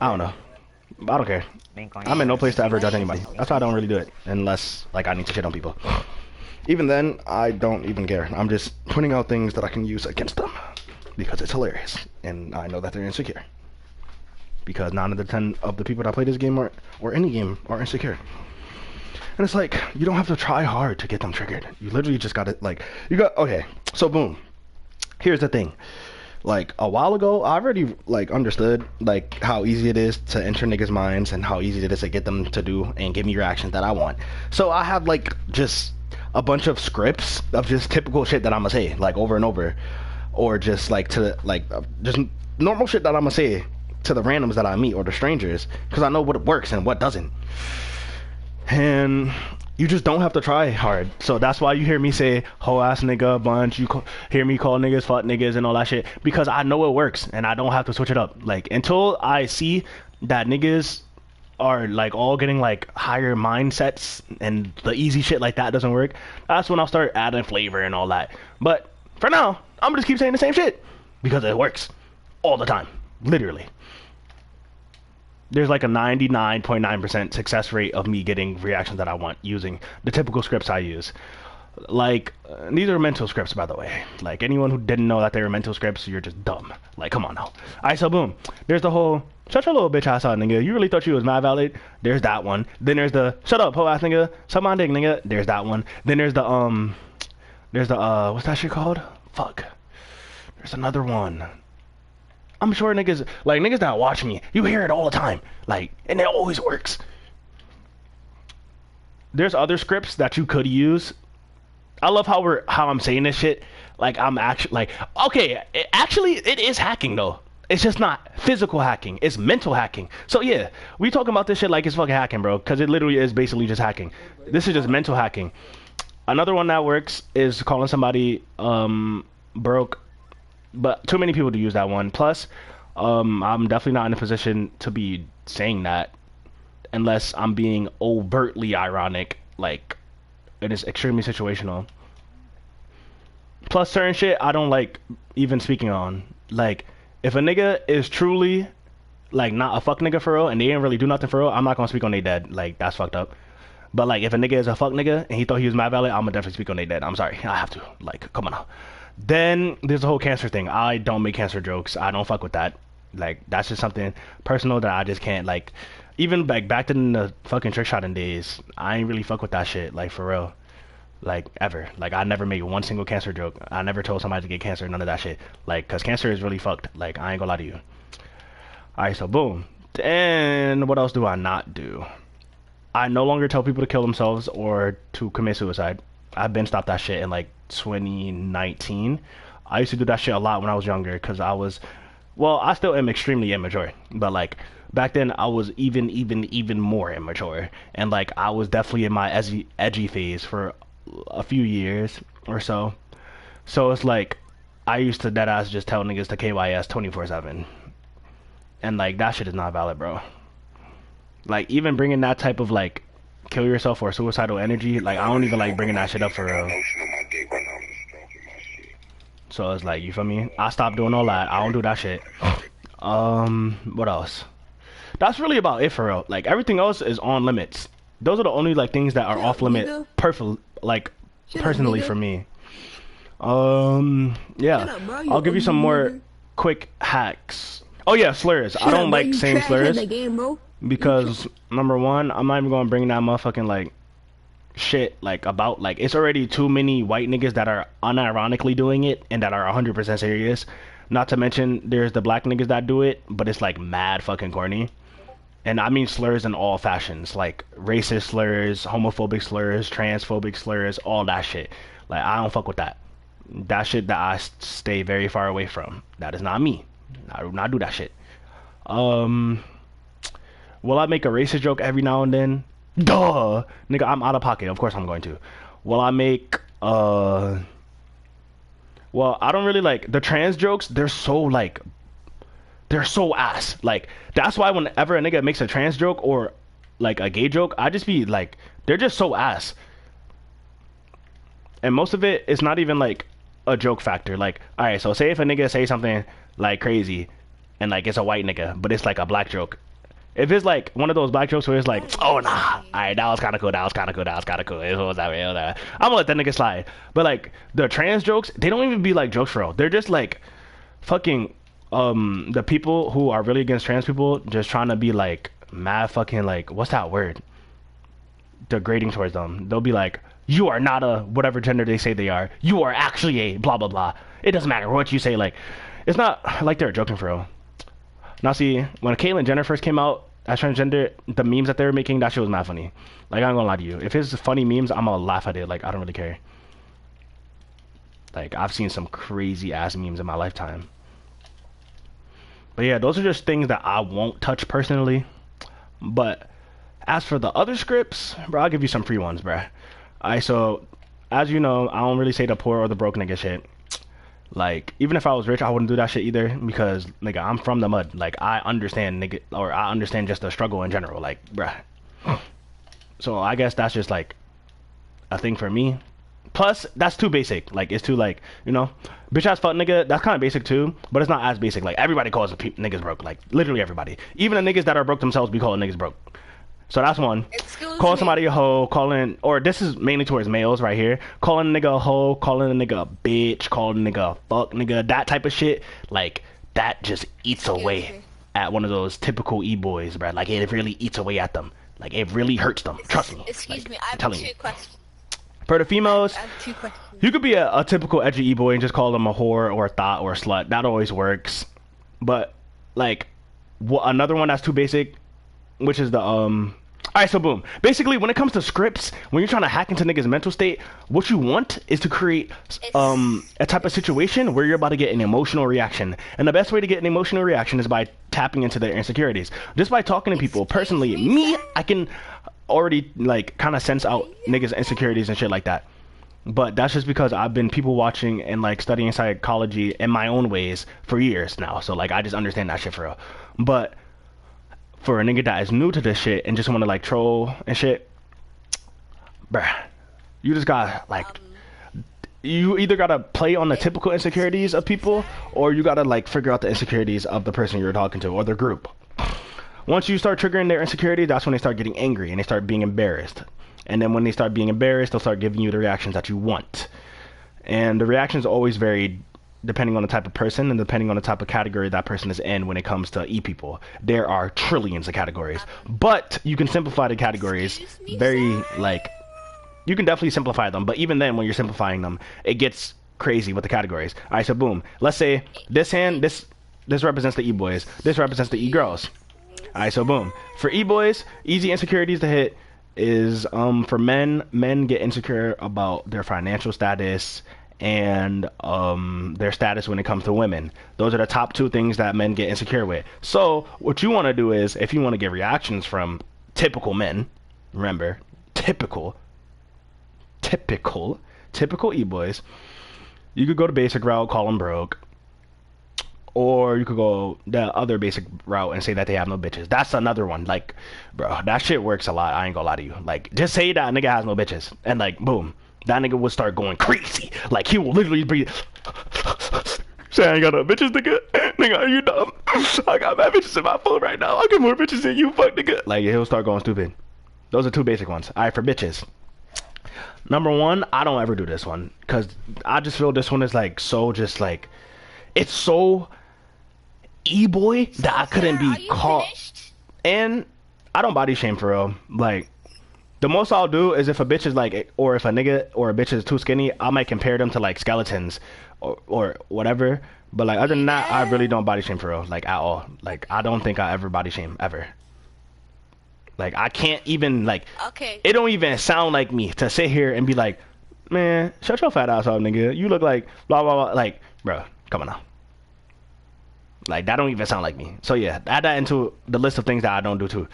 I don't know. I don't care. I'm in no place to ever judge anybody. That's why I don't really do it. Unless, like, I need to shit on people. Even then, I don't even care. I'm just pointing out things that I can use against them. Because it's hilarious. And I know that they're insecure. Because 9 out of 10 of the people that play this game or any game are insecure. And it's like, you don't have to try hard to get them triggered. You literally just gotta, like, okay, so boom. Here's the thing. Like, a while ago, I already, like, understood, like, how easy it is to enter niggas' minds and how easy it is to get them to do and give me reactions that I want. So I have, like, just a bunch of scripts of just typical shit that I'm gonna say, like, over and over. Or just, like, just normal shit that I'm gonna say to the randoms that I meet or the strangers. Because I know what works and what doesn't. And you just don't have to try hard. So that's why you hear me say hoe ass nigga a bunch. You hear me call niggas fuck niggas and all that shit, because I know it works and I don't have to switch it up. Like, until I see that niggas are like all getting like higher mindsets and the easy shit like that doesn't work, that's when I'll start adding flavor and all that. But for now, I'm gonna just keep saying the same shit because it works all the time, literally. There's like a 99.9% success rate of me getting reactions that I want using the typical scripts I use. Like, these are mental scripts, by the way. Like, anyone who didn't know that they were mental scripts, you're just dumb. Like, come on now. Alright, so boom. There's the whole, shut your little bitch ass out, nigga. You really thought you was mad valid? There's that one. Then there's the, shut up, hoe ass nigga. Suck my dick, nigga. There's that one. Then there's the, what's that shit called? Fuck. There's another one. I'm sure niggas that watch me, you hear it all the time, like, and it always works. There's other scripts that you could use. I love how I'm saying this shit, like I'm actually, like, okay, it is hacking though. It's just not physical hacking, it's mental hacking. So yeah, we talking about this shit like it's fucking hacking, bro, because it literally is basically just hacking. This is just mental hacking. Another one that works is calling somebody broke. But too many people to use that one. Plus, I'm definitely not in a position to be saying that unless I'm being overtly ironic. Like, it is extremely situational. Plus, certain shit I don't like even speaking on. Like, if a nigga is truly, like, not a fuck nigga for real and they didn't really do nothing for real, I'm not gonna speak on they dead. Like, that's fucked up. But, like, if a nigga is a fuck nigga and he thought he was mad valid, I'm gonna definitely speak on they dead. I'm sorry. I have to. Like, come on now. Then there's the whole cancer thing. I don't make cancer jokes. I don't fuck with that. Like, that's just something personal that I just can't, like, even like back in the fucking trick shotting days, I ain't really fuck with that shit, like, for real. Like, ever. Like, I never made one single cancer joke. I never told somebody to get cancer, none of that shit. Like, cause cancer is really fucked. Like, I ain't gonna lie to you. Alright, so boom. And what else do I not do? I no longer tell people to kill themselves or to commit suicide. I've been stopped that shit in like 2019. I used to do that shit a lot when I was younger because I was, well, I still am extremely immature, but like back then I was even more immature, and like I was definitely in my edgy phase for a few years or so. So it's like I used to deadass just tell niggas to KYS 24/7, and like that shit is not valid, bro. Like, even bringing that type of like kill yourself or suicidal energy, like I don't even like bringing that shit up for real. So it's like, you feel me? I stopped doing all that. I don't do that shit. What else? That's really about it for real. Like, everything else is on limits. Those are the only like things that are off limit personally for me. Yeah. I'll give you some more quick hacks. Oh yeah, slurs. I don't like saying slurs because number one, I'm not even gonna bring that motherfucking like shit like about like it's already too many white niggas that are unironically doing it and that are 100% serious. Not to mention there's the black niggas that do it, but it's like mad fucking corny. And I mean slurs in all fashions, like racist slurs, homophobic slurs, transphobic slurs, all that shit. Like, I don't fuck with that. That shit that I stay very far away from. That is not me. I do not do that shit. Will I make a racist joke every now and then? Duh! Nigga, I'm out of pocket. Of course I'm going to. Will I make, well, I don't really like, the trans jokes, they're so ass. Like, that's why whenever a nigga makes a trans joke or, like, a gay joke, I just be like, they're just so ass. And most of it is not even, like, a joke factor. Like, alright, so say if a nigga say something, like, crazy, and, like, it's a white nigga, but it's, like, a black joke. If it's like one of those black jokes where it's like, oh nah, alright, that was kind of cool, that was kind of cool, that was kind of cool. It was that way, I'm gonna let that nigga slide. But like the trans jokes, they don't even be like jokes for real. They're just like fucking the people who are really against trans people just trying to be like mad fucking like what's that word? Degrading towards them. They'll be like, you are not a whatever gender they say they are. You are actually a blah blah blah. It doesn't matter what you say. Like, it's not like they're joking for real. Now see, when Caitlyn Jenner first came out as transgender, the memes that they were making, that shit was not funny. Like, I ain't gonna lie to you. If it's funny memes, I'm gonna laugh at it. Like, I don't really care. Like, I've seen some crazy ass memes in my lifetime. But yeah, those are just things that I won't touch personally. But as for the other scripts, bro, I'll give you some free ones, bro. Alright, so as you know, I don't really say the poor or the broke nigga shit. Like, even if I was rich, I wouldn't do that shit either because, nigga, I'm from the mud. Like, I understand, nigga, or I understand just the struggle in general. Like, bruh. So I guess that's just like a thing for me. Plus, that's too basic. Like, it's too like, you know, bitch ass fuck nigga. That's kind of basic too, but it's not as basic. Like, everybody calls niggas broke. Like, literally everybody. Even the niggas that are broke themselves be calling niggas broke. So that's one. Call somebody a hoe, calling, or this is mainly towards males right here. Calling a nigga a hoe, calling a nigga a bitch, calling a nigga a fuck nigga, that type of shit. Like, that just eats away at one of those typical e-boys, bro. Like, it really eats away at them. Like, it really hurts them. Trust me. Excuse me, I have two questions. For the females, I have two questions. you could be a typical edgy e-boy and just call them a whore or a thought or a slut. That always works. But, like, another one that's too basic, which is the, alright, so boom. Basically, when it comes to scripts, when you're trying to hack into niggas' mental state, what you want is to create a type of situation where you're about to get an emotional reaction. And the best way to get an emotional reaction is by tapping into their insecurities. Just by talking to people. Personally, me, I can already, like, kind of sense out niggas' insecurities and shit like that. But that's just because I've been people watching and, like, studying psychology in my own ways for years now. So, like, I just understand that shit for real. But for a nigga that is new to this shit and just want to like troll and shit, bruh, you just gotta like, you either gotta play on the typical insecurities of people or you gotta like figure out the insecurities of the person you're talking to or the group. Once you start triggering their insecurity, that's when they start getting angry and they start being embarrassed. And then when they start being embarrassed, they'll start giving you the reactions that you want. And the reactions always vary depending on the type of person and depending on the type of category that person is in when it comes to e-people. There are trillions of categories. But you can simplify the categories very, like, you can definitely simplify them. But even then, when you're simplifying them, it gets crazy with the categories. Alright, so boom. Let's say this hand, this represents the e-boys. This represents the e-girls. Alright, so boom. For e-boys, easy insecurities to hit is, for men get insecure about their financial status and their status when it comes to women. Those are the top two things that men get insecure with. So what you want to do is, if you want to get reactions from typical men, remember, typical e-boys, you could go the basic route, call them broke, or you could go the other basic route and say that they have no bitches. That's another one. Like, bro, that shit works a lot. I ain't gonna lie to you. Like, just say that nigga has no bitches and like boom, that nigga would start going crazy. Like, he will literally breathe. Say, I ain't got no bitches, nigga. Nigga, are you dumb? I got my bitches in my phone right now. I got more bitches than you, fuck, nigga. Like, he'll start going stupid. Those are two basic ones. Alright, for bitches. Number one, I don't ever do this one. Because I just feel this one is, like, so just, like, it's so e-boy that I couldn't be caught. And I don't body shame for real. Like, the most I'll do is if a bitch is like, or if a nigga or a bitch is too skinny, I might compare them to like skeletons or whatever. But like, other than that, I really don't body shame for real, like at all. Like, I don't think I ever body shame ever. Like, I can't even like, it don't even sound like me to sit here and be like, man, shut your fat ass up, nigga. You look like blah blah blah. Like, bro, come on now. Like, that don't even sound like me. So yeah, add that into the list of things that I don't do too.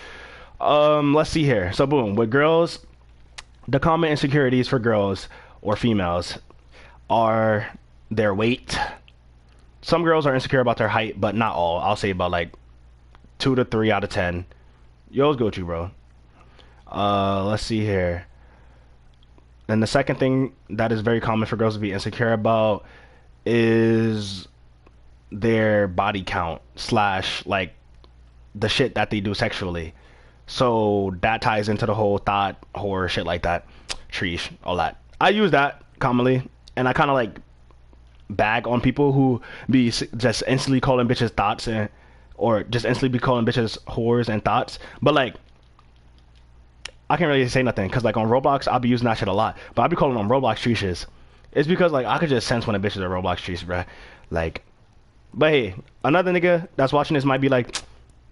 Let's see here. So boom, with girls, the common insecurities for girls or females are their weight. Some girls are insecure about their height, but not all. I'll say about like 2 to 3 out of 10. Yo's go to, bro. Let's see here. And the second thing that is very common for girls to be insecure about is their body count / like the shit that they do sexually. So that ties into the whole thought, horror, shit like that. Treesh, all that. I use that commonly, and I kind of like bag on people who be just instantly calling bitches thoughts and or just instantly be calling bitches whores and thoughts. But like, I can't really say nothing because like on Roblox, I'll be using that shit a lot. But I'll be calling them Roblox treeshes. It's because like I could just sense when a bitch is a Roblox treesh, bruh. Like, but hey, another nigga that's watching this might be like,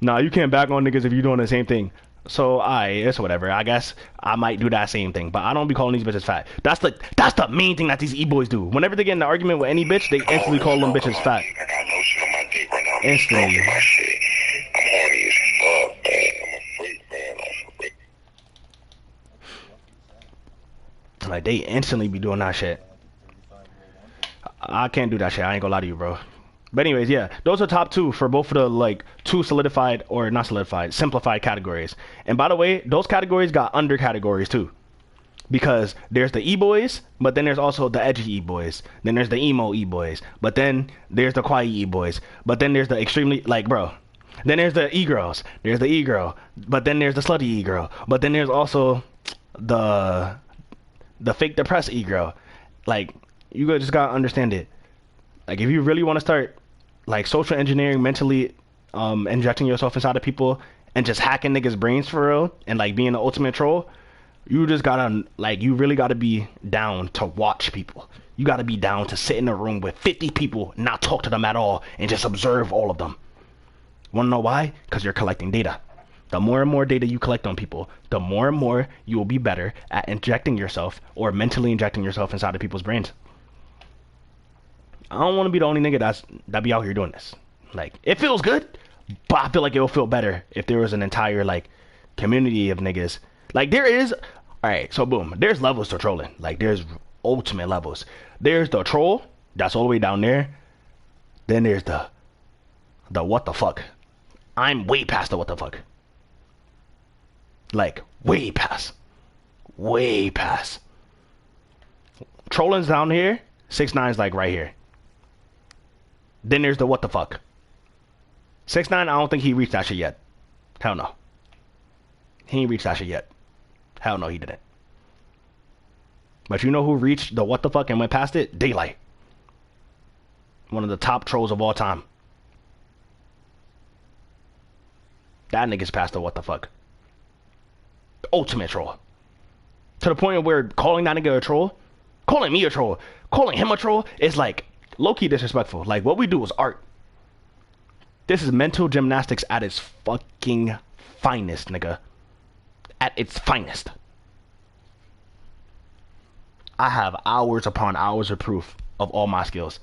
nah, you can't back on niggas if you're doing the same thing. So it's whatever. I guess I might do that same thing, but I don't be calling these bitches fat. That's the main thing that these e-boys do. Whenever they get in an argument with any bitch, they instantly call them bitches fat. Instantly. Like they instantly be doing that shit. I can't do that shit. I ain't gonna lie to you, bro. But anyways, yeah, those are top two for both of the like two solidified or not solidified, simplified categories. And by the way, those categories got under categories too. Because there's the e-boys, but then there's also the edgy e-boys. Then there's the emo e-boys. But then there's the quiet e-boys. But then there's the extremely like bro. Then there's the e-girls. There's the e-girl. But then there's the slutty e-girl. But then there's also the fake depressed e-girl. Like you just gotta understand it. Like if you really want to start like social engineering, mentally injecting yourself inside of people and just hacking niggas' brains for real and like being the ultimate troll, you just gotta like you really gotta be down to watch people. You gotta be down to sit in a room with 50 people, not talk to them at all, and just observe all of them. Wanna know why? Because you're collecting data. The more and more data you collect on people, the more and more you will be better at injecting yourself or mentally injecting yourself inside of people's brains. I don't want to be the only nigga that be out here doing this. Like, it feels good, but I feel like it will feel better if there was an entire, like, community of niggas. Like, there is... Alright, so boom. There's levels to trolling. Like, there's ultimate levels. There's the troll. That's all the way down there. Then there's the what the fuck. I'm way past the what the fuck. Like, way past. Way past. Trolling's down here. 6ix9ine's, like, right here. Then there's the what the fuck. 6ix9ine, I don't think he reached that shit yet. Hell no. He ain't reached that shit yet. Hell no, he didn't. But you know who reached the what the fuck and went past it? Daylight. One of the top trolls of all time. That nigga's past the what the fuck. The ultimate troll. To the point where calling that nigga a troll, calling me a troll, calling him a troll is like low-key disrespectful. Like, what we do is art. This is mental gymnastics at its fucking finest, nigga. At its finest. I have hours upon hours of proof of all my skills.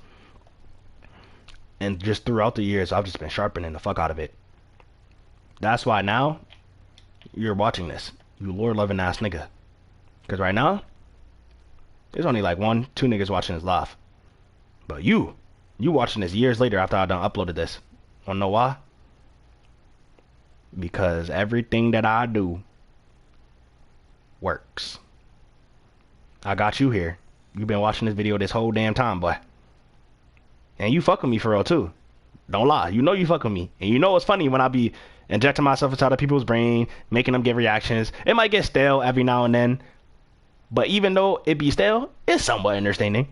And just throughout the years, I've just been sharpening the fuck out of it. That's why now, you're watching this. You lore-loving ass nigga. Because right now, there's only like 1-2 niggas watching this live. But you watching this years later after I done uploaded this. Wanna know why? Because everything that I do works. I got you here. You've been watching this video this whole damn time, boy. And you fuck with me for real too. Don't lie. You know you fuck with me. And you know it's funny when I be injecting myself inside of people's brain, making them give reactions. It might get stale every now and then. But even though it be stale, it's somewhat entertaining.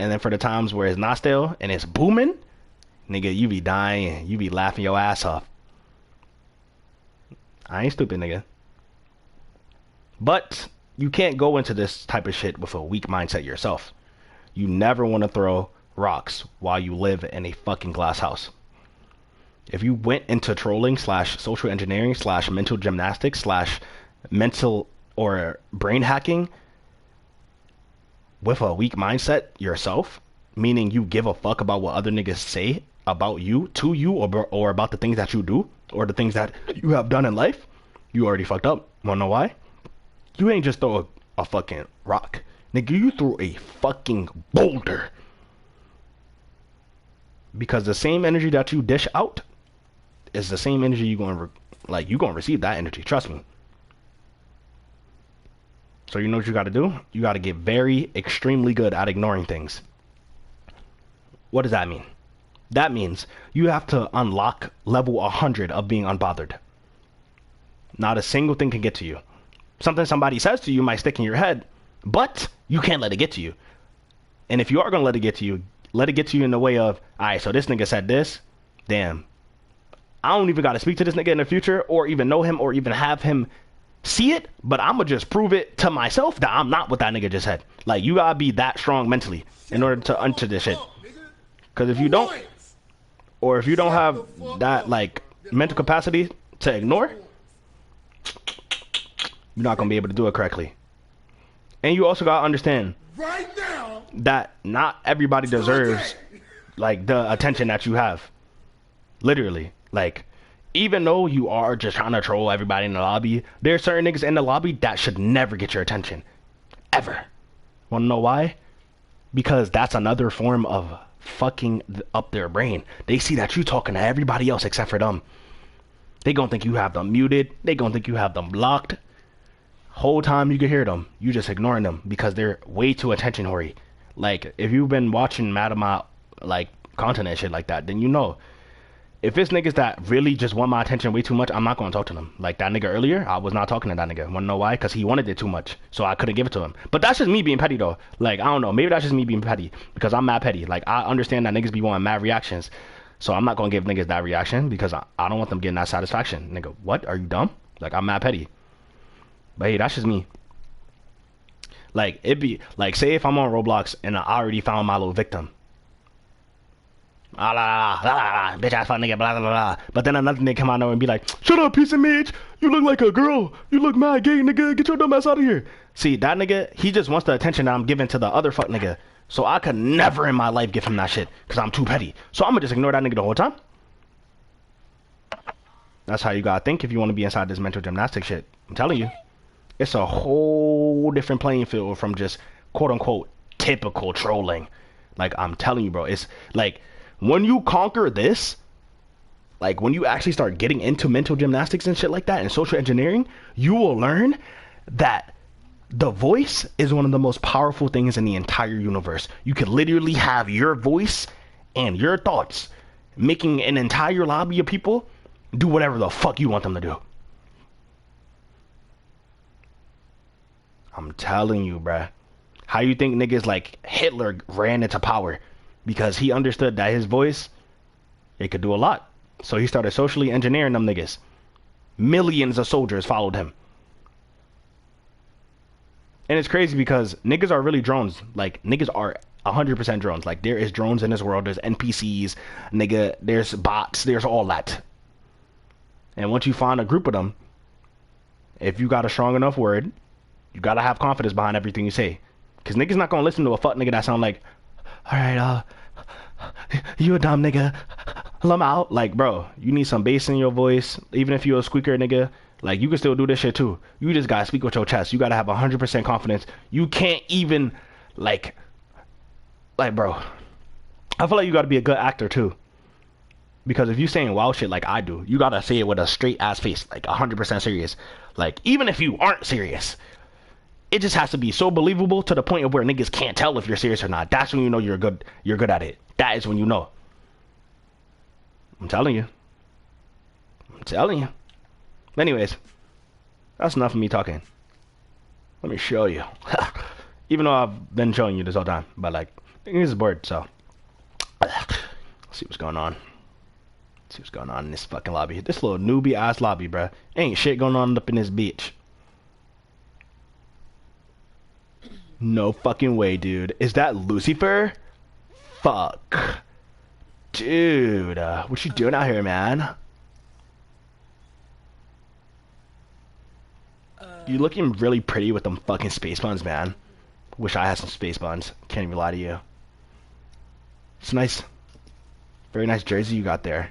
And then for the times where it's not stale and it's booming, nigga, you be dying. You be laughing your ass off. I ain't stupid, nigga. But you can't go into this type of shit with a weak mindset yourself. You never want to throw rocks while you live in a fucking glass house. If you went into trolling / social engineering / mental gymnastics / mental or brain hacking with a weak mindset yourself, meaning you give a fuck about what other niggas say about you, to you, or about the things that you do, or the things that you have done in life, you already fucked up. Wanna know why? You ain't just throw a fucking rock. Nigga, you threw a fucking boulder. Because the same energy that you dish out is the same energy you gonna receive that energy. Trust me. So you know what you gotta do? You gotta get very extremely good at ignoring things. What does that mean? That means you have to unlock level 100 of being unbothered. Not a single thing can get to you. Something somebody says to you might stick in your head, but you can't let it get to you. And if you are going to let it get to you in the way of, all right, so this nigga said this. Damn. I don't even got to speak to this nigga in the future or even know him or even have him see it, but I'm going to just prove it to myself that I'm not what that nigga just said. Like, you got to be that strong mentally in order to enter this shit. Because if you don't, or if you don't have that, like, mental capacity to ignore, you're not going to be able to do it correctly. And you also got to understand that not everybody deserves, like, the attention that you have. Literally. Like, even though you are just trying to troll everybody in the lobby, there are certain niggas in the lobby that should never get your attention. Ever. Wanna know why? Because that's another form of fucking up their brain. They see that you talking to everybody else except for them. They gonna think you have them muted. They gonna think you have them blocked. Whole time you can hear them, you just ignoring them because they're way too attention hungry. Like, if you've been watching Madama, like, content and shit like that, then you know. If it's niggas that really just want my attention way too much, I'm not going to talk to them. Like that nigga earlier, I was not talking to that nigga. Want to know why? Because he wanted it too much. So I couldn't give it to him. But that's just me being petty, though. Like, I don't know. Maybe that's just me being petty. Because I'm mad petty. Like, I understand that niggas be wanting mad reactions. So I'm not going to give niggas that reaction because I don't want them getting that satisfaction. Nigga, what? Are you dumb? Like, I'm mad petty. But hey, that's just me. Like, it'd be, like, say if I'm on Roblox and I already found my little victim. Ah, la, la, la, la, bitch ass fuck nigga, blah, blah, blah, blah. But then another nigga come out there and be like, shut up, piece of Mage. You look like a girl. You look mad gay, nigga. Get your dumb ass out of here. See, that nigga, he just wants the attention that I'm giving to the other fuck nigga. So I could never in my life give him that shit because I'm too petty. So I'm going to just ignore that nigga the whole time. That's how you got to think if you want to be inside this mental gymnastics shit. I'm telling you. It's a whole different playing field from just quote-unquote typical trolling. Like, I'm telling you, bro. It's like, when you conquer this, like, when you actually start getting into mental gymnastics and shit like that and social engineering, you will learn that the voice is one of the most powerful things in the entire universe. You could literally have your voice and your thoughts making an entire lobby of people do whatever the fuck you want them to do. I'm telling you, bruh. How you think niggas like Hitler ran into power? Because he understood that his voice, it could do a lot. So he started socially engineering them niggas. Millions of soldiers followed him. And it's crazy because niggas are really drones. Like, niggas are 100% drones. Like, there is drones in this world. There's NPCs, nigga. There's bots. There's all that. And once you find a group of them, if you got a strong enough word, you gotta have confidence behind everything you say. Because niggas not gonna listen to a fuck nigga that sound like, alright, you a dumb nigga, I'm out. Like, bro, you need some bass in your voice. Even if you're a squeaker nigga, like, you can still do this shit too. You just gotta speak with your chest. You gotta have 100% confidence. You can't even, like, bro, I feel like you gotta be a good actor too. Because if you saying wild shit like I do, you gotta say it with a straight ass face, like 100% serious. Like, even if you aren't serious, it just has to be so believable to the point of where niggas can't tell if you're serious or not. That's when you know you're good at it. That is when you know. I'm telling you. Anyways, that's enough of me talking. Let me show you. Even though I've been showing you this all time, but like, niggas is bored, so let's see what's going on. See what's going on in this fucking lobby. This little newbie ass lobby, bruh. Ain't shit going on up in this bitch. No fucking way, dude. Is that Lucifer? Fuck. Dude, what you doing out here, man? You looking really pretty with them fucking space buns, man. Wish I had some space buns. Can't even lie to you. It's nice. Very nice jersey you got there.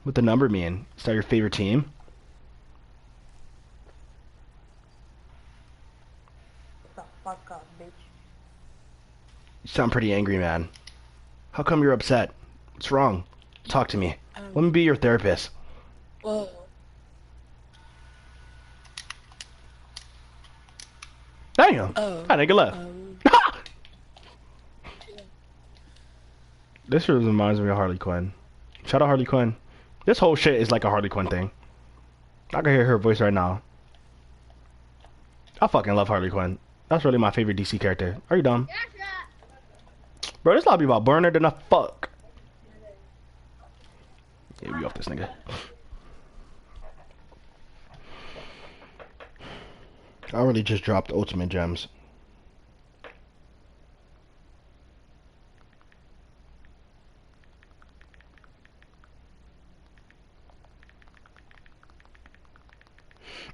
What the number mean? Is that your favorite team? Fuck up, bitch. You sound pretty angry, man. How come you're upset? What's wrong? Talk to me. Let me be your therapist. Whoa. Damn. That nigga left. This reminds me of Harley Quinn. Shout out Harley Quinn. This whole shit is like a Harley Quinn thing. I can hear her voice right now. I fucking love Harley Quinn. That's really my favorite DC character. Are you dumb? Bro, this lobby about burner than a fuck. Yeah, we off this nigga. I really just dropped ultimate gems.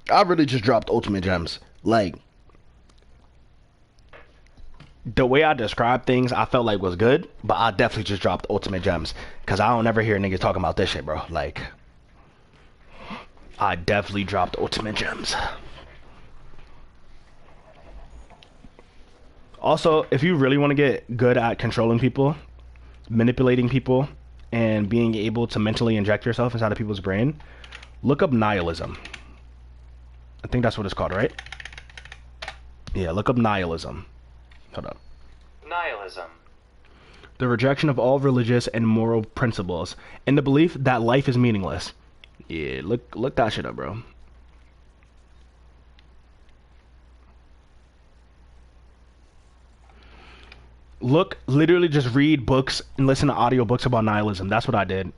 I really just dropped ultimate gems. Like, the way I describe things, I felt like was good, but I definitely just dropped ultimate gems. Cause I don't ever hear niggas talking about this shit, bro. Like, I definitely dropped ultimate gems. Also, if you really want to get good at controlling people, manipulating people, and being able to mentally inject yourself inside of people's brain, look up nihilism. I think that's what it's called, right? Yeah, look up nihilism. Hold up. Nihilism. The rejection of all religious and moral principles, and the belief that life is meaningless. Yeah, look that shit up, bro. Literally just read books and listen to audiobooks about nihilism. That's what I did.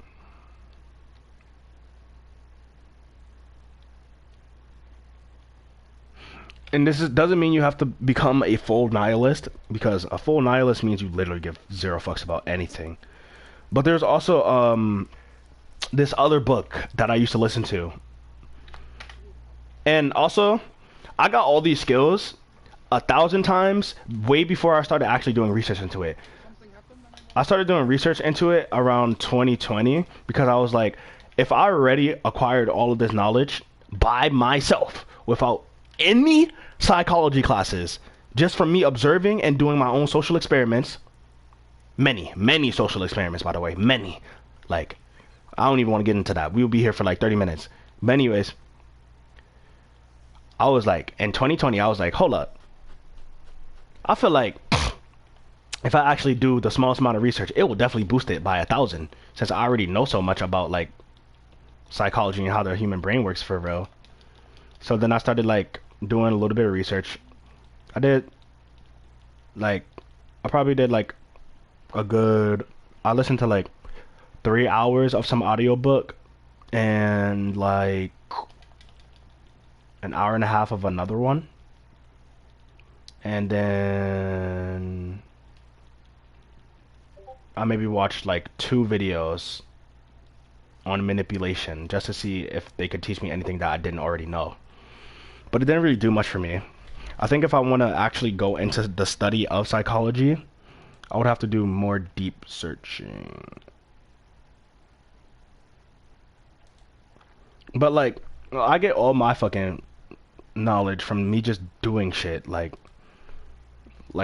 And doesn't mean you have to become a full nihilist, because a full nihilist means you literally give zero fucks about anything. But there's also this other book that I used to listen to. And also, I got all these skills 1,000 times way before I started actually doing research into it. I started doing research into it around 2020 because I was like, if I already acquired all of this knowledge by myself without any psychology classes, just from me observing and doing my own social experiments, many social experiments, by the way, many, like, I don't even want to get into that. We'll be here for like 30 minutes. But anyways, I was like, in 2020, I was like, hold up. I feel like if I actually do the smallest amount of research, it will definitely boost it by 1,000, since I already know so much about like psychology and how the human brain works for real. So then I started like doing a little bit of research. I probably did like I listened to like 3 hours of some audiobook and like an hour and a half of another one. And then I maybe watched like 2 videos on manipulation just to see if they could teach me anything that I didn't already know. But it didn't really do much for me. I think if I want to actually go into the study of psychology, I would have to do more deep searching. But like, I get all my fucking knowledge from me just doing shit, like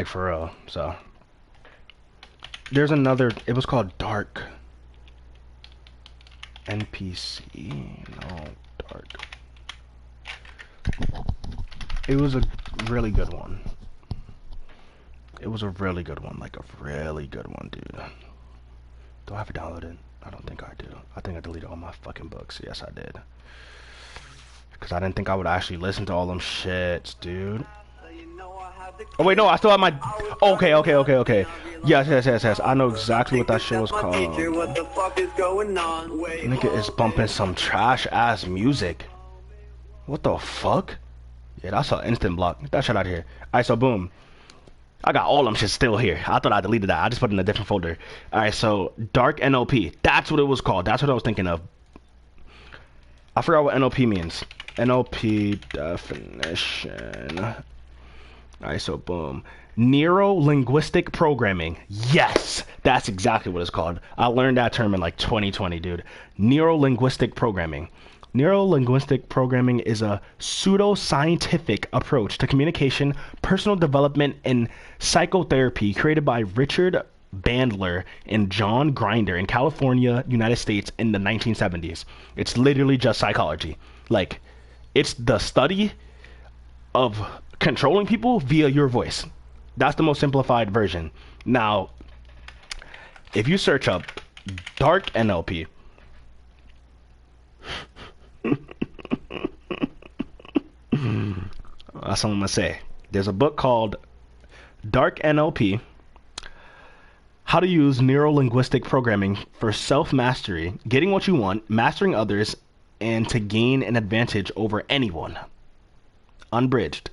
for real. So there's another, it was called Dark NPC. No, Dark. It was a really good one. It was a really good one, like a really good one, dude. Do I have it downloaded? I don't think I do. I think I deleted all my fucking books. Yes, I did. Because I didn't think I would actually listen to all them shits, dude. Oh wait, no, I still have my... Okay. Yes. I know exactly what that shit was called. Nigga is bumping some trash-ass music. What the fuck? Yeah, that's an instant block. Get that shit out of here. Alright, so boom. I got all them shit still here. I thought I deleted that. I just put it in a different folder. Alright, so Dark NLP. That's what it was called. That's what I was thinking of. I forgot what NLP means. NLP definition. Alright, so boom. Neuro-linguistic programming. Yes! That's exactly what it's called. I learned that term in like 2020, dude. Neuro-linguistic programming. Neuro-linguistic programming is a pseudo-scientific approach to communication, personal development, and psychotherapy created by Richard Bandler and John Grinder in California, United States in the 1970s. It's literally just psychology. Like, it's the study of controlling people via your voice. That's the most simplified version. Now, if you search up dark NLP, that's what I'm gonna say. There's a book called Dark NLP: How to Use Neuro-Linguistic Programming for Self-Mastery, Getting What You Want, Mastering Others, and to Gain an Advantage Over Anyone. Unbridged.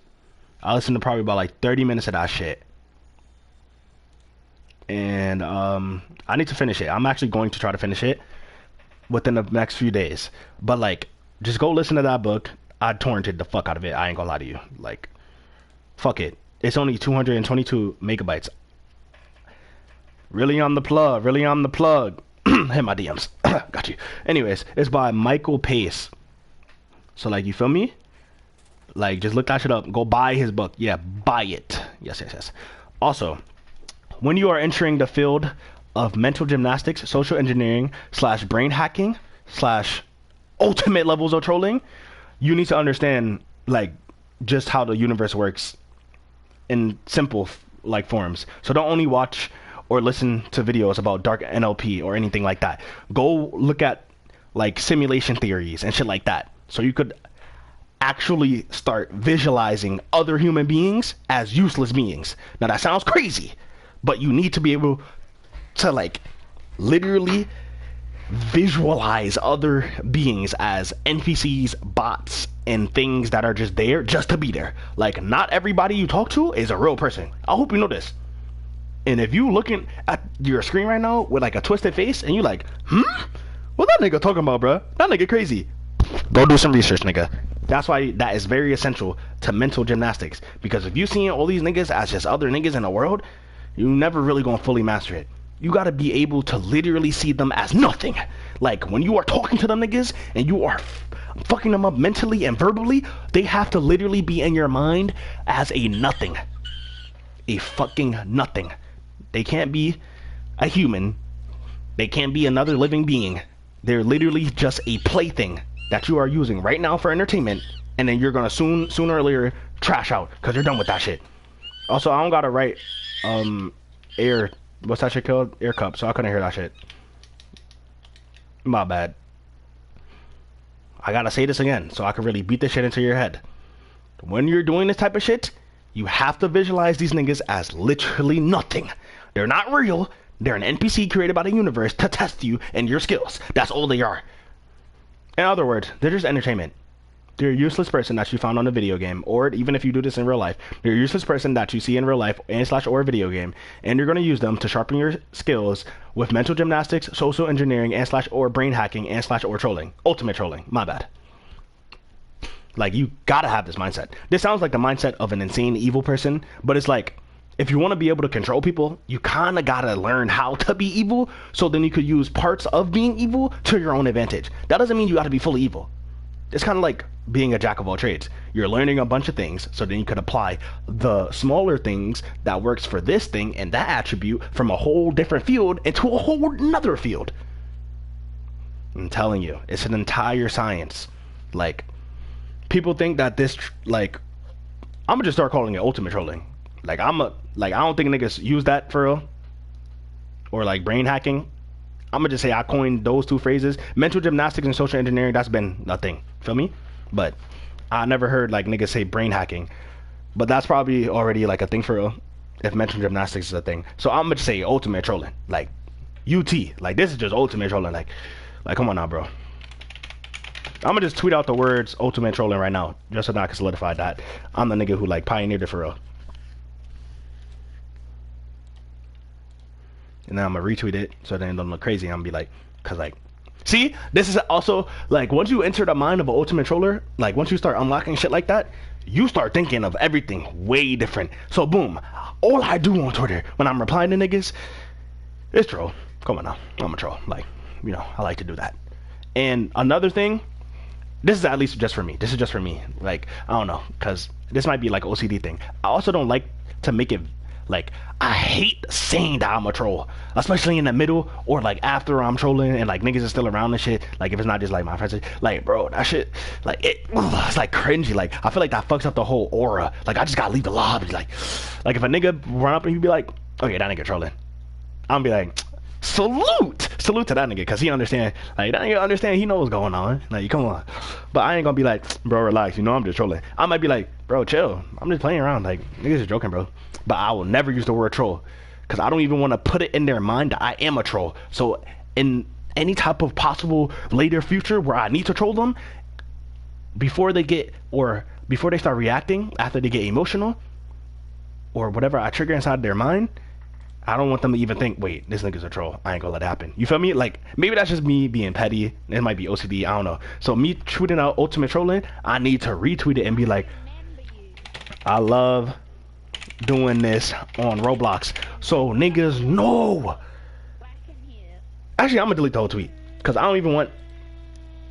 I listened to probably about like 30 minutes of that shit. And I need to finish it. I'm actually going to try to finish it within the next few days. But like, just go listen to that book. I torrented the fuck out of it. I ain't gonna lie to you. Like, fuck it. It's only 222 megabytes. Really on the plug. Really on the plug. Hit my DMs. Got you. Anyways, it's by Michael Pace. So like, you feel me? Like, just look that shit up. Go buy his book. Yeah, buy it. Yes, yes, yes. Also, when you are entering the field of mental gymnastics, social engineering / brain hacking / ultimate levels of trolling, you need to understand like just how the universe works in simple like forms. So don't only watch or listen to videos about dark NLP or anything like that. Go look at like simulation theories and shit like that. So you could actually start visualizing other human beings as useless beings. Now that sounds crazy, but you need to be able to like literally visualize other beings as NPCs, bots, and things that are just there just to be there. Like, not everybody you talk to is a real person. I hope you know this. And if you looking at your screen right now with like a twisted face and you like, what that nigga talking about, bruh? That nigga crazy. Go do some research, nigga. That's why that is very essential to mental gymnastics. Because if you seeing all these niggas as just other niggas in the world, you never really gonna fully master it. You gotta be able to literally see them as nothing. Like, when you are talking to them niggas and you are fucking them up mentally and verbally, they have to literally be in your mind as a nothing. A fucking nothing. They can't be a human. They can't be another living being. They're literally just a plaything that you are using right now for entertainment, and then you're gonna sooner or later trash out because you're done with that shit. Also, I don't gotta write what's that shit called? Air cup, so I couldn't hear that shit. My bad. I gotta say this again so I can really beat this shit into your head. When you're doing this type of shit, you have to visualize these niggas as literally nothing. They're not real. They're an NPC created by the universe to test you and your skills. That's all they are. In other words, they're just entertainment. They're a useless person that you found on a video game, or even if you do this in real life, they're a useless person that you see in real life and / or a video game, and you're going to use them to sharpen your skills with mental gymnastics, social engineering, and / or brain hacking, and / or trolling. Ultimate trolling. My bad. Like, you gotta have this mindset. This sounds like the mindset of an insane evil person, but it's like, if you want to be able to control people, you kind of gotta learn how to be evil, so then you could use parts of being evil to your own advantage. That doesn't mean you gotta be fully evil. It's kind of like being a jack of all trades. You're learning a bunch of things, so then you could apply the smaller things that works for this thing and that attribute from a whole different field into a whole nother field. I'm telling you, it's an entire science. Like, people think that this, like, I'm gonna just start calling it ultimate trolling. Like, I don't think niggas use that for real. Or like brain hacking. I'm gonna just say I coined those two phrases. Mental gymnastics and social engineering, that's been a thing. Feel me? But I never heard like niggas say brain hacking. But that's probably already like a thing for real, if mental gymnastics is a thing. So I'm gonna just say ultimate trolling. Like, UT. Like, this is just ultimate trolling. Like come on now, bro. I'm gonna just tweet out the words ultimate trolling right now, just so that I can solidify that I'm the nigga who like pioneered it for real. And then I'm gonna retweet it so then it don't look crazy. I'm gonna be like, cause like, see, this is also like, once you enter the mind of an ultimate troller, like once you start unlocking shit like that, you start thinking of everything way different. So boom, all I do on Twitter when I'm replying to niggas is troll. Come on now, I'm a troll. Like, you know, I like to do that. And another thing, this is at least just for me. This is just for me. Like, I don't know, cause this might be like OCD thing. I also don't like to make it like, I hate saying that I'm a troll, especially in the middle or like after I'm trolling and like niggas are still around and shit. Like, if it's not just like my friends, like, bro, that shit, like, it's like cringy. Like, I feel like that fucks up the whole aura. Like, I just gotta leave the lobby. Like if a nigga run up and you be like, okay, that nigga trolling, I'm gonna be like, Salute to that nigga, cause he understand. Like that nigga understand. He knows what's going on. Like come on. But I ain't gonna be like, bro, relax. You know I'm just trolling. I might be like, bro, chill. I'm just playing around. Like niggas just joking, bro. But I will never use the word troll, cause I don't even want to put it in their mind that I am a troll. So in any type of possible later future where I need to troll them, before they start reacting, after they get emotional, or whatever I trigger inside their mind, I don't want them to even think, wait, this nigga's a troll. I ain't gonna let it happen. You feel me? Like, maybe that's just me being petty. It might be OCD. I don't know. So me tweeting out ultimate trolling, I need to retweet it and be like, I love doing this on Roblox. So niggas know. Actually, I'm gonna delete the whole tweet. Because I don't even want...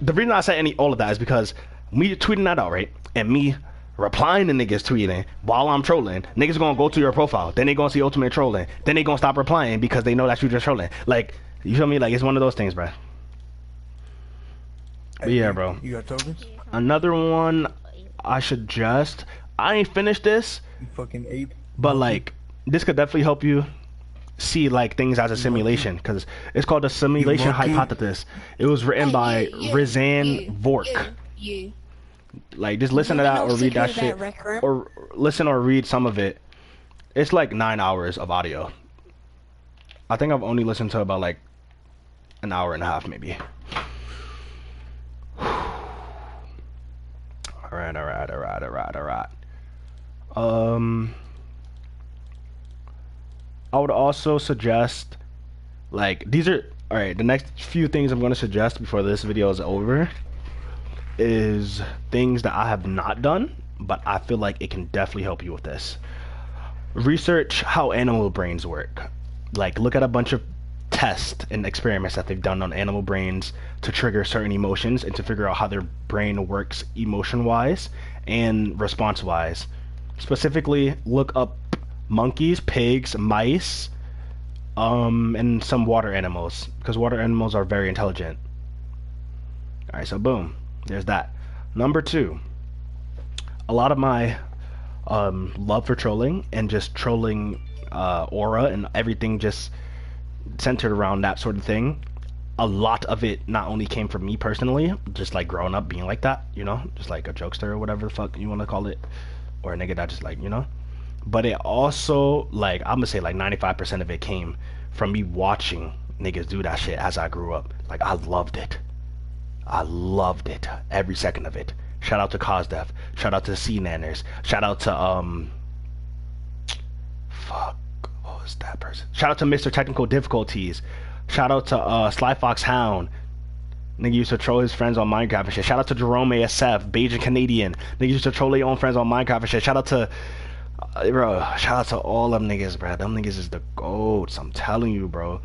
The reason I said all of that is because me tweeting that out, right? And me replying to niggas tweeting while I'm trolling, niggas gonna go to your profile, then they gonna see ultimate trolling, then they gonna stop replying because they know that you just trolling. Like, you feel me? Like, it's one of those things, bro. But yeah, bro. You got tokens? Another one I suggest. I ain't finished this, You fucking ape. but like, this could definitely help you see like things as a simulation, because it's called the simulation hypothesis. It was written by Rizan Vork. Like, just listen to that or read that shit, or listen or read some of it. It's like 9 hours of audio. I think I've only listened to about like an hour and a half, maybe. All right. I would also suggest, like, these are, all right, the next few things I'm going to suggest before this video is over is things that I have not done, but I feel like it can definitely help you with this. Research how animal brains work. Like, look at a bunch of tests and experiments that they've done on animal brains to trigger certain emotions and to figure out how their brain works emotion-wise and response-wise. Specifically, look up monkeys, pigs, mice, and some water animals, because water animals are very intelligent. Alright, so boom. There's that. Number 2. A lot of my love for trolling and just trolling aura and everything just centered around that sort of thing. A lot of it not only came from me personally, just like growing up being like that, you know, just like a jokester or whatever the fuck you want to call it, or a nigga that just like, you know. But it also, like, I'm gonna say like 95% of it came from me watching niggas do that shit as I grew up. Like, I loved it. Every second of it. Shout out to CosDef. Shout out to C Nanners. Shout out to fuck, what was that person? Shout out to Mr. Technical Difficulties. Shout out to Sly Fox Hound. Nigga used to troll his friends on Minecraft and shit. Shout out to Jerome ASF, Beijing Canadian. Nigga used to troll their own friends on Minecraft and shit. Shout out to bro, shout out to all them niggas, bro. Them niggas is the goats, I'm telling you, bro.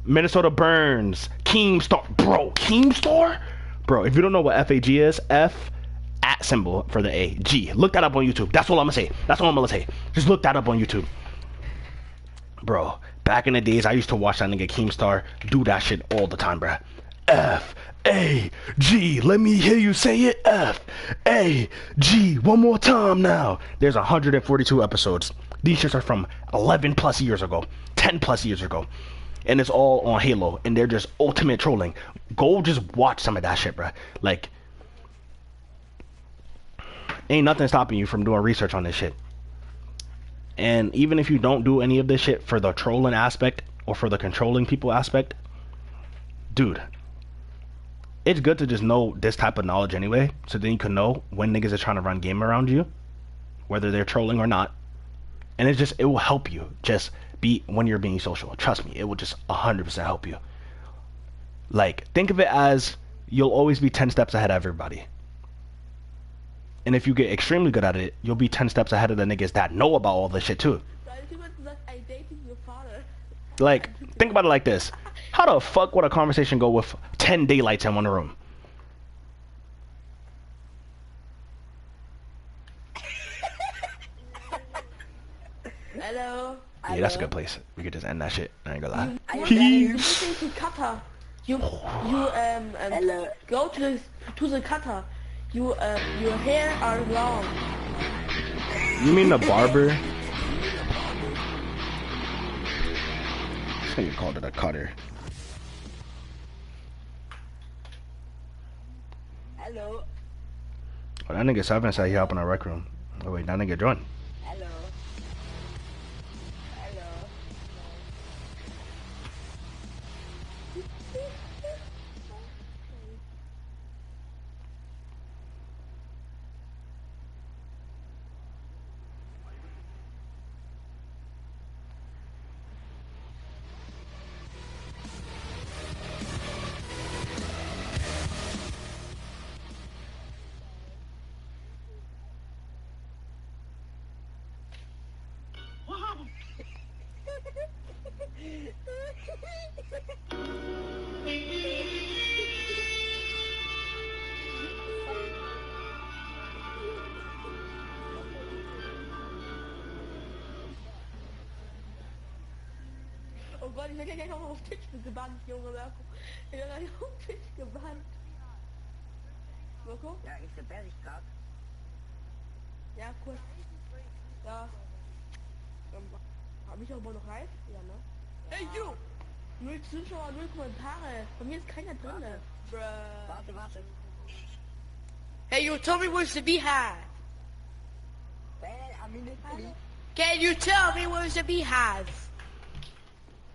Minnesota Burns, Keemstar, bro, Keemstar? Bro, if you don't know what FAG is, F at symbol for the A, G. Look that up on YouTube. That's all I'm gonna say. Just look that up on YouTube. Bro, back in the days, I used to watch that nigga Keemstar do that shit all the time, bro. F-A-G. Let me hear you say it. F-A-G. One more time now. There's 142 episodes. These shits are from 11 plus years ago, 10 plus years ago. And it's all on Halo. And they're just ultimate trolling. Go just watch some of that shit, bro. Like, ain't nothing stopping you from doing research on this shit. And even if you don't do any of this shit for the trolling aspect or for the controlling people aspect, dude, it's good to just know this type of knowledge anyway, so then you can know when niggas are trying to run game around you, whether they're trolling or not. And it will help you just be when you're being social. Trust me, it will just 100% help you. Like, think of it as you'll always be 10 steps ahead of everybody. And if you get extremely good at it, you'll be 10 steps ahead of the niggas that know about all this shit too. Like, think about it like this. How the fuck would a conversation go with 10 daylights in one room? Hello. Yeah, that's a good place. We could just end that shit. I ain't gonna lie. You listen to cutter. You go to the cutter. Your hair are long. You mean the barber? nigga called it a cutter. Hello. Oh, that nigga Seven said he hop in our rec room. Oh wait, that nigga joined. Hello. Hello. Oh Gott, ich werde gleich noch auf Twitch gebannt, Junge Mirko. Ich werde gleich auf Twitch gebannt. Mirko? Ja, ich verbär dich grad. Ja, kurz. Ja. Hab ich aber noch live? Ja, ne? Hey, you! 0 Zuschauer, 0 Kommentare. Bei mir ist keiner drin. Bruh. Warte. Hey, you, tell me where's the beehive? Can you tell me where's the beehive?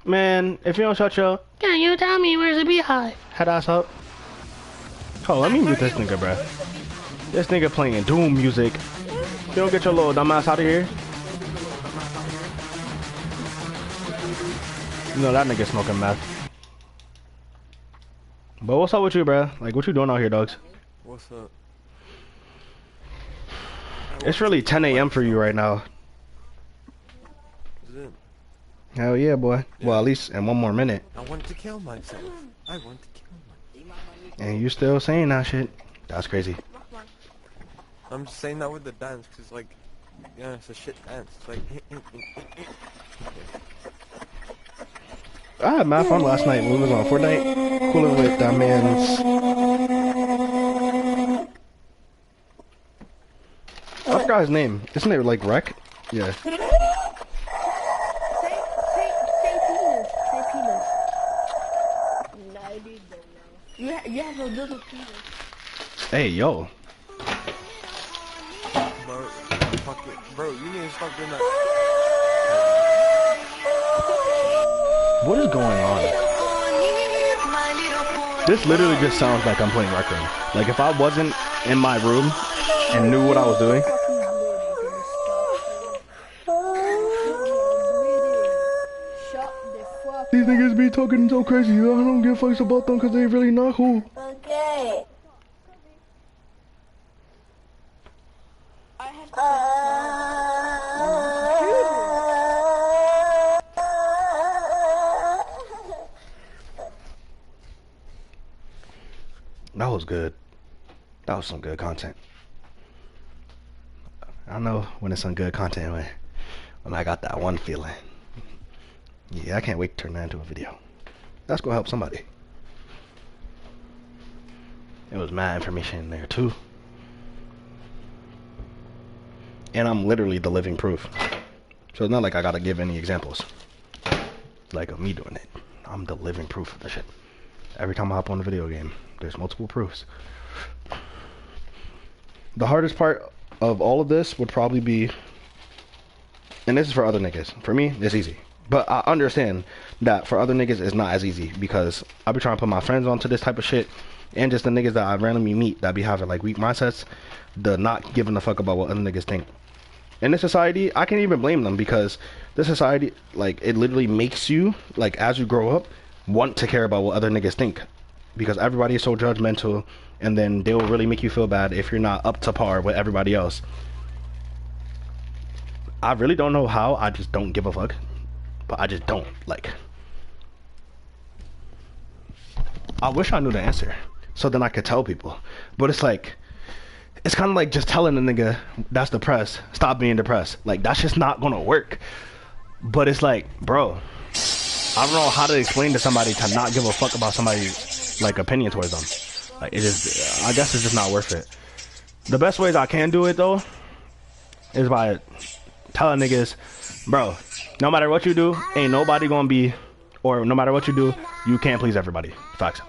Man, if you don't shut your... Can you tell me where's the beehive? Head ass up. Oh, let me mute this nigga, bruh. This nigga playing Doom music. You don't get your little dumb ass out of here. You know that nigga smoking meth. But what's up with you, bruh? Like, what you doing out here, dogs? What's up? It's really 10 a.m. for you right now. Is it? Hell yeah, boy. Yeah. Well, at least in one more minute. I want to kill myself. I want to kill myself. And you still saying that shit? That's crazy. I'm just saying that with the dance, cause like, yeah, it's a shit dance. It's like. I had mad fun last night when we was on Fortnite, cooling with that man's. I forgot his name. Isn't it like Wreck? Yeah. Say penis. No, I don't know. You have a little penis. Hey, yo. Bro, fuck it. Bro, you need to stop doing that. What is going on? This literally just sounds like I'm playing Rec Room. Like if I wasn't in my room and knew what I was doing. These niggas be talking so crazy. I don't give fucks about them because they really not cool. Okay. I have That was good. That was some good content. I know when it's some good content when I got that one feeling. Yeah, I can't wait to turn that into a video. That's gonna help somebody. There was mad information in there too. And I'm literally the living proof. So it's not like I gotta give any examples. Like of me doing it. I'm the living proof of the shit. Every time I hop on the video game, there's multiple proofs. The hardest part of all of this would probably be, and this is for other niggas. For me, it's easy. But I understand that for other niggas, it's not as easy because I be trying to put my friends onto this type of shit, and just the niggas that I randomly meet that be having like weak mindsets, the not giving a fuck about what other niggas think. In this society, I can't even blame them because this society, like, it literally makes you, like, as you grow up, want to care about what other niggas think. Because everybody is so judgmental, and then they will really make you feel bad if you're not up to par with everybody else. I really don't know how, I just don't give a fuck. But I just don't, like. I wish I knew the answer, so then I could tell people. But it's like, it's kind of like just telling a nigga that's depressed, stop being depressed. Like, that's just not gonna work. But it's like, bro, I don't know how to explain to somebody to not give a fuck about somebody's, like, opinion towards them. Like, it just, I guess it's just not worth it. The best ways I can do it, though, is by telling niggas, bro, no matter what you do, ain't nobody gonna be or no matter what you do, you can't please everybody. Facts.